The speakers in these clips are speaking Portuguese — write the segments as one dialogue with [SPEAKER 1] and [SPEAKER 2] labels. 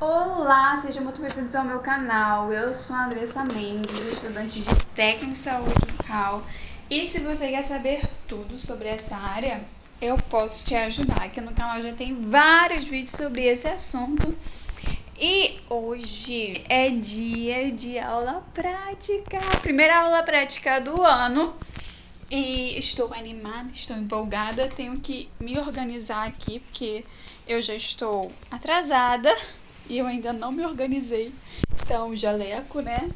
[SPEAKER 1] Olá, sejam muito bem-vindos ao meu canal. Eu sou a Andressa Mendes, estudante de técnico em saúde bucal. E se você quer saber tudo sobre essa área, eu posso te ajudar. Aqui no canal já tem vários vídeos sobre esse assunto. E hoje é dia de aula prática, primeira aula prática do ano. E estou animada, estou empolgada, tenho que me organizar aqui, porque eu já estou atrasada e eu ainda não me organizei. Então, jaleco, né?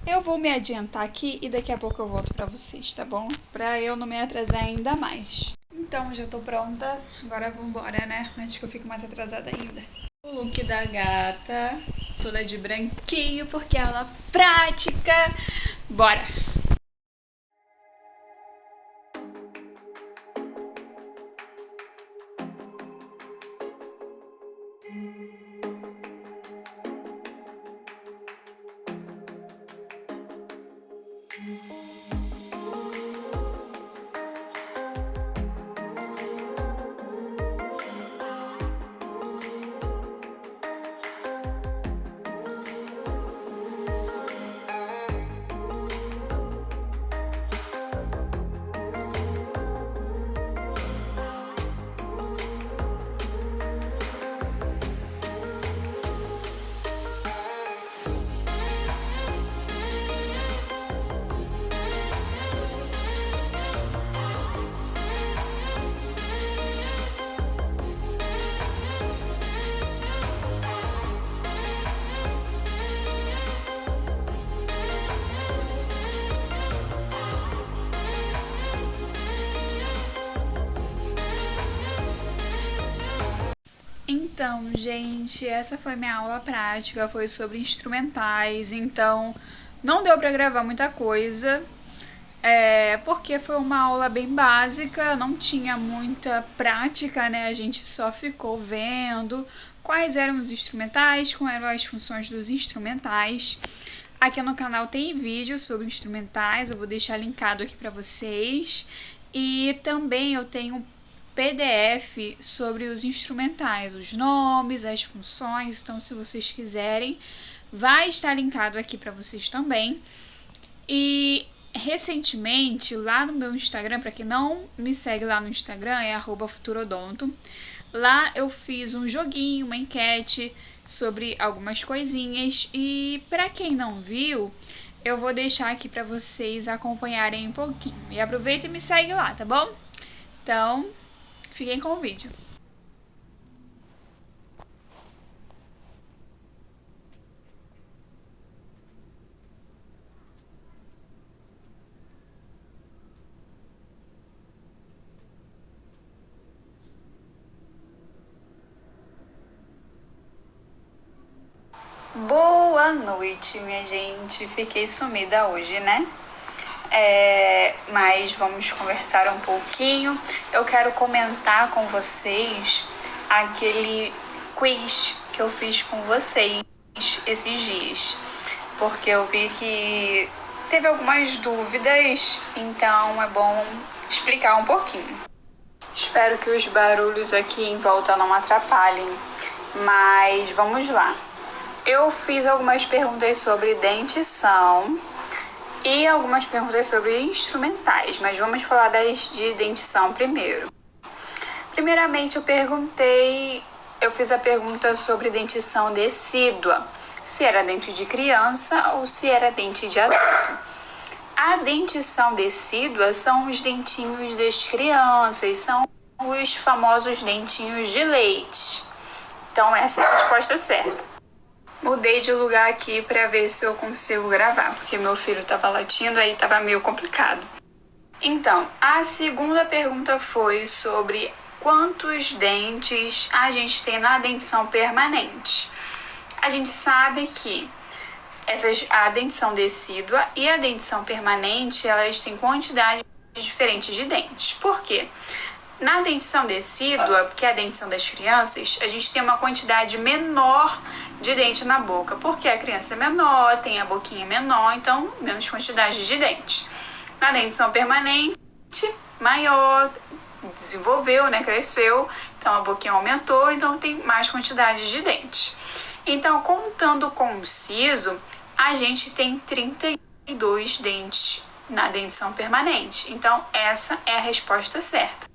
[SPEAKER 1] Eu vou me adiantar aqui e daqui a pouco eu volto pra vocês, tá bom? Pra eu não me atrasar ainda mais. Então, já tô pronta. Agora vambora, né? Antes que eu fique mais atrasada ainda. O look da gata, toda de branquinho, porque ela prática. Bora! Então, gente, essa foi minha aula prática, foi sobre instrumentais, então não deu pra gravar muita coisa, porque foi uma aula bem básica, não tinha muita prática, né? A gente só ficou vendo quais eram os instrumentais, quais eram as funções dos instrumentais. Aqui no canal tem vídeo sobre instrumentais, eu vou deixar linkado aqui pra vocês. E também eu tenho PDF sobre os instrumentais, os nomes, as funções, então se vocês quiserem, vai estar linkado aqui para vocês também. E recentemente, lá no meu Instagram, para quem não me segue lá no Instagram, é @futurodonto, lá eu fiz um joguinho, uma enquete sobre algumas coisinhas, e para quem não viu, eu vou deixar aqui para vocês acompanharem um pouquinho. E aproveita e me segue lá, tá bom? Então, fiquem com o vídeo. Boa noite, minha gente. Fiquei sumida hoje, né? Mas vamos conversar um pouquinho. Eu quero comentar com vocês aquele quiz que eu fiz com vocês esses dias, porque eu vi que teve algumas dúvidas, então é bom explicar um pouquinho. Espero que os barulhos aqui em volta não atrapalhem, mas vamos lá. Eu fiz algumas perguntas sobre dentição e algumas perguntas sobre instrumentais, mas vamos falar das de dentição primeiro. Primeiramente, eu fiz a pergunta sobre dentição decídua, se era dente de criança ou se era dente de adulto. A dentição decídua são os dentinhos das crianças, são os famosos dentinhos de leite. Então, essa é a resposta certa. Mudei de lugar aqui para ver se eu consigo gravar, porque meu filho estava latindo, aí estava meio complicado. Então, a segunda pergunta foi sobre quantos dentes a gente tem na dentição permanente. A gente sabe que a dentição decídua e a dentição permanente, elas têm quantidades diferentes de dentes. Por quê? Na dentição decídua, que é a dentição das crianças, a gente tem uma quantidade menor de dente na boca, porque a criança é menor, tem a boquinha menor, então menos quantidade de dente. Na dentição permanente, maior, desenvolveu, né, cresceu, então a boquinha aumentou, então tem mais quantidade de dentes. Então, contando com o siso, a gente tem 32 dentes na dentição permanente. Então, essa é a resposta certa.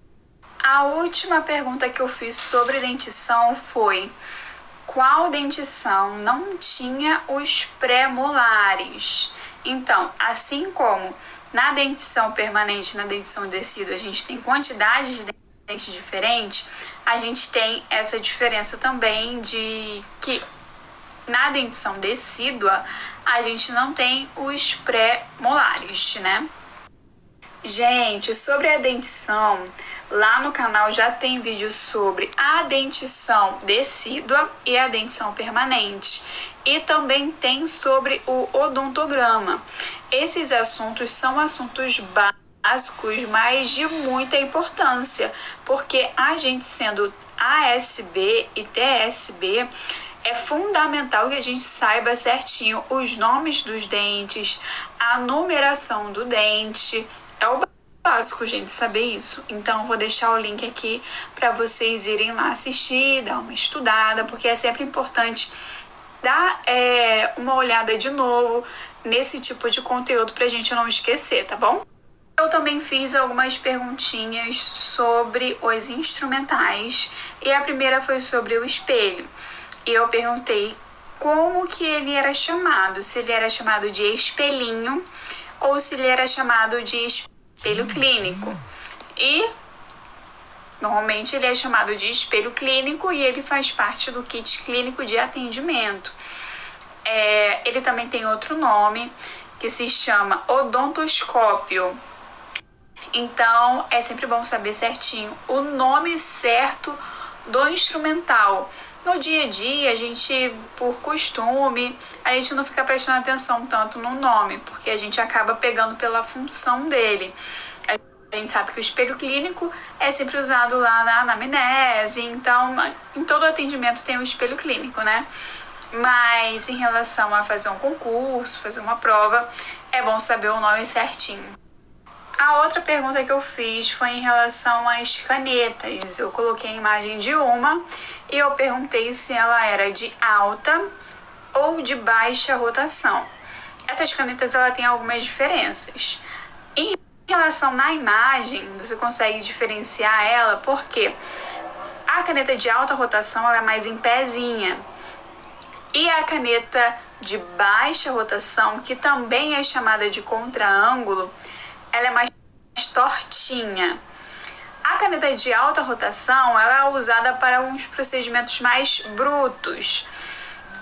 [SPEAKER 1] A última pergunta que eu fiz sobre dentição foi: qual dentição não tinha os pré-molares? Então, assim como na dentição permanente e na dentição decídua a gente tem quantidades de dentes diferentes, a gente tem essa diferença também de que na dentição decídua a gente não tem os pré-molares, né? Gente, sobre a dentição, lá no canal já tem vídeo sobre a dentição decídua e a dentição permanente. E também tem sobre o odontograma. Esses assuntos são assuntos básicos, mas de muita importância, porque a gente sendo ASB e TSB, é fundamental que a gente saiba certinho os nomes dos dentes, a numeração do dente. É o básico, gente, saber isso. Então, eu vou deixar o link aqui para vocês irem lá assistir, dar uma estudada, porque é sempre importante dar uma olhada de novo nesse tipo de conteúdo para a gente não esquecer, tá bom? Eu também fiz algumas perguntinhas sobre os instrumentais e a primeira foi sobre o espelho. E eu perguntei como que ele era chamado, se ele era chamado de espelhinho ou se ele era chamado de espelho clínico. E normalmente ele é chamado de espelho clínico e ele faz parte do kit clínico de atendimento. Ele também tem outro nome que se chama odontoscópio. Então é sempre bom saber certinho o nome certo do instrumental. No dia a dia, a gente, por costume, a gente não fica prestando atenção tanto no nome, porque a gente acaba pegando pela função dele. A gente sabe que o espelho clínico é sempre usado lá na anamnese, então em todo atendimento tem o espelho clínico, né? Mas em relação a fazer um concurso, fazer uma prova, é bom saber o nome certinho. A outra pergunta que eu fiz foi em relação às canetas. Eu coloquei a imagem de uma e eu perguntei se ela era de alta ou de baixa rotação. Essas canetas ela tem algumas diferenças. Em relação na imagem, você consegue diferenciar ela porque a caneta de alta rotação ela é mais em pezinha. E a caneta de baixa rotação, que também é chamada de contraângulo, ela é mais tortinha. A caneta de alta rotação ela é usada para uns procedimentos mais brutos.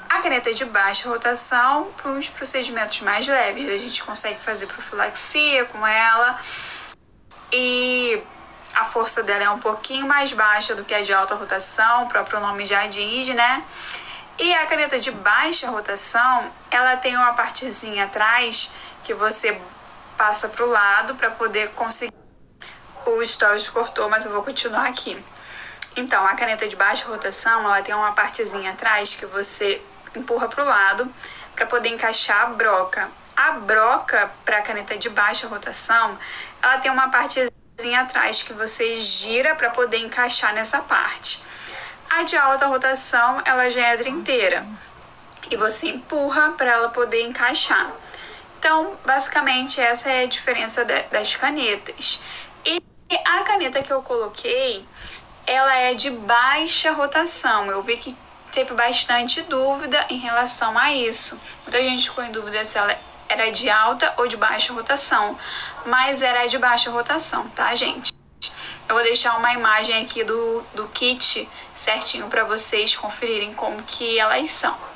[SPEAKER 1] A caneta de baixa rotação para uns procedimentos mais leves. A gente consegue fazer profilaxia com ela e a força dela é um pouquinho mais baixa do que a de alta rotação, o próprio nome já diz, né? E a caneta de baixa rotação, ela tem uma partezinha atrás que você passa para o lado para poder conseguir. O stories cortou, mas eu vou continuar aqui. Então, a caneta de baixa rotação, ela tem uma partezinha atrás que você empurra para o lado para poder encaixar a broca. A broca para a caneta de baixa rotação, ela tem uma partezinha atrás que você gira para poder encaixar nessa parte. A de alta rotação, ela já é inteira e você empurra para ela poder encaixar. Então, basicamente, essa é a diferença das canetas. E a caneta que eu coloquei, ela é de baixa rotação. Eu vi que teve bastante dúvida em relação a isso. Muita gente ficou em dúvida se ela era de alta ou de baixa rotação. Mas era de baixa rotação, tá, gente? Eu vou deixar uma imagem aqui do kit certinho para vocês conferirem como que elas são.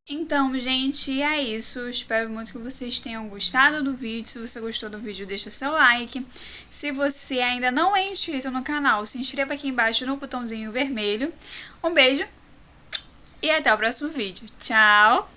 [SPEAKER 1] Então, gente, é isso. Espero muito que vocês tenham gostado do vídeo. Se você gostou do vídeo, deixa seu like. Se você ainda não é inscrito no canal, se inscreva aqui embaixo no botãozinho vermelho. Um beijo e até o próximo vídeo. Tchau!